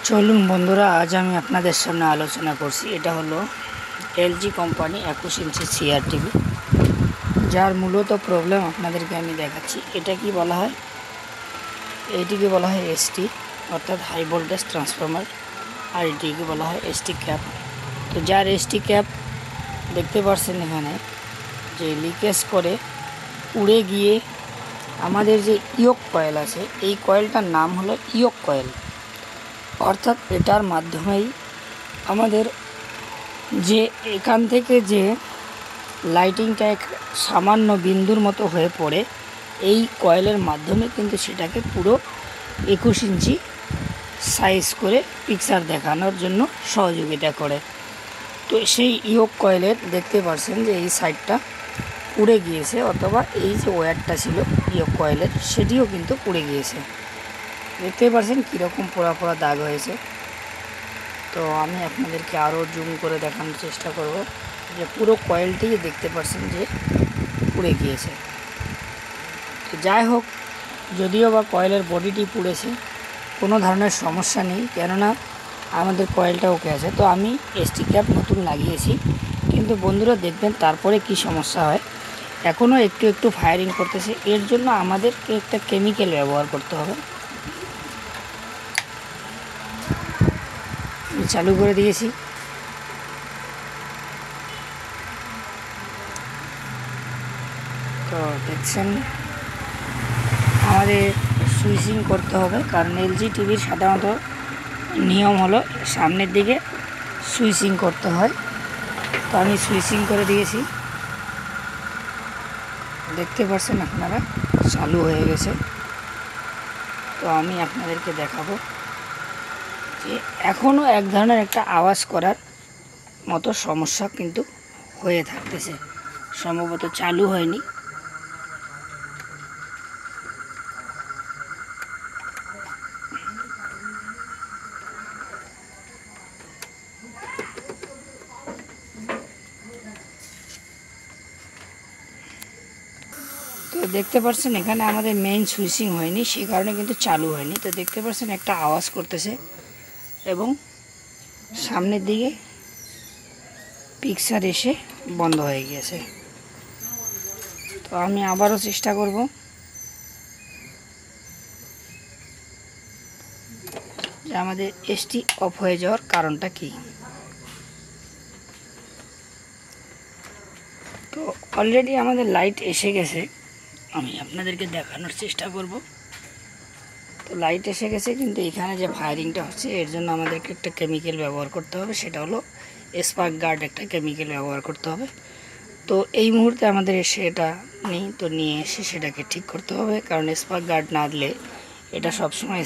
চলুন বন্ধুরা, আজ আমি আপনাদের সামনে আলোচনা করছি। এটা হলো এলজি কোম্পানি 21 ইঞ্চি সিআর টিভি, যার মূলত প্রবলেম আপনাদেরকে আমি দেখাচ্ছি। এটা কি বলা হয়? এইটিকে বলা হয় এসটি, অর্থাৎ হাই ভোল্টেজ ট্রান্সফরমার, আর এটিকে বলা হয় এসটি ক্যাপ। তো যার এসটি ক্যাপ দেখতে পাচ্ছেন এখানে যে লিকেজ করে উড়ে গিয়ে আমাদের যে ইয়োক কয়েল আছে, এই কয়েলটার নাম হলো ইয়োক কয়েল। অর্থাৎ এটার মাধ্যমেই আমাদের যে এখান থেকে যে লাইটিংটা সামান্য বিন্দুর মতো হয়ে পড়ে, এই কয়েলের মাধ্যমে কিন্তু সেটাকে পুরো 21 ইঞ্চি সাইজ করে পিকচার দেখানোর জন্য সহযোগিতা করে। তো সেই ইয়োক কয়েলের দেখতে পাচ্ছেন যে এই সাইডটা পুড়ে গিয়েছে, অথবা এই যে ওয়্যারটা ছিল ইয়োক কয়েলের, সেটিও কিন্তু পুড়ে গিয়েছে। দেখতে পাচ্ছেন কীরকম পোড়া পোড়া দাগ হয়েছে। তো আমি আপনাদেরকে আরও জুম করে দেখানোর চেষ্টা করব যে পুরো কয়েলটি দেখতে পাচ্ছেন যে পুড়ে গিয়েছে। তো যাই হোক, যদিও বা কয়েলের বডিটি পুড়েছে, কোনো ধরনের সমস্যা নেই, কেননা আমাদের কয়েলটা ওকে আছে। তো আমি এসটি ক্যাপ নতুন লাগিয়েছি, কিন্তু বন্ধুরা দেখবেন তারপরে কি সমস্যা হয়। এখনও একটু একটু ফায়ারিং করতেছে। এর জন্য আমাদেরকে একটা কেমিক্যাল ব্যবহার করতে হবে। চালু করে দিয়েছি। তো দেখছেন আমাদের সুইচিং করতে হবে, কারণ এলজি টিভির সাধারণত নিয়ম হলো সামনের দিকে সুইচিং করতে হয়। তো আমি সুইচিং করে দিয়েছি, দেখতে পাচ্ছেন আপনারা চালু হয়ে গেছে। তো আমি আপনাদেরকে দেখাবো যে এখনও এক ধরনের একটা আওয়াজ করার মতো সমস্যা কিন্তু হয়ে থাকতেছে, সম্ভবত চালু হয়নি। তো দেখতে পাচ্ছেন এখানে আমাদের মেইন সুইচিং হয়নি, সেই কারণে কিন্তু চালু হয়নি। তো দেখতে পাচ্ছেন একটা আওয়াজ করতেছে এবং সামনের দিকে পিকচার এসে বন্ধ হয়ে গিয়েছে। তো আমি আবারও চেষ্টা করব। যে আমাদের এসটি অফ হয়ে যাওয়ার কারণটা কি। তো অলরেডি আমাদের লাইট এসে গেছে, আমি আপনাদেরকে দেখানোর চেষ্টা করব। তো লাইট এসে গেছে, কিন্তু এখানে যে ফায়ারিংটা হচ্ছে এর জন্য আমাদেরকে একটা কেমিক্যাল ব্যবহার করতে হবে, সেটা হলো স্পার্ক গার্ড। একটা কেমিক্যাল ব্যবহার করতে হবে। তো এই মুহূর্তে আমাদের সেটা নেই, তো নিয়ে এসে সেটাকে ঠিক করতে হবে, কারণ স্পার্ক গার্ড না দিলে এটা সবসময়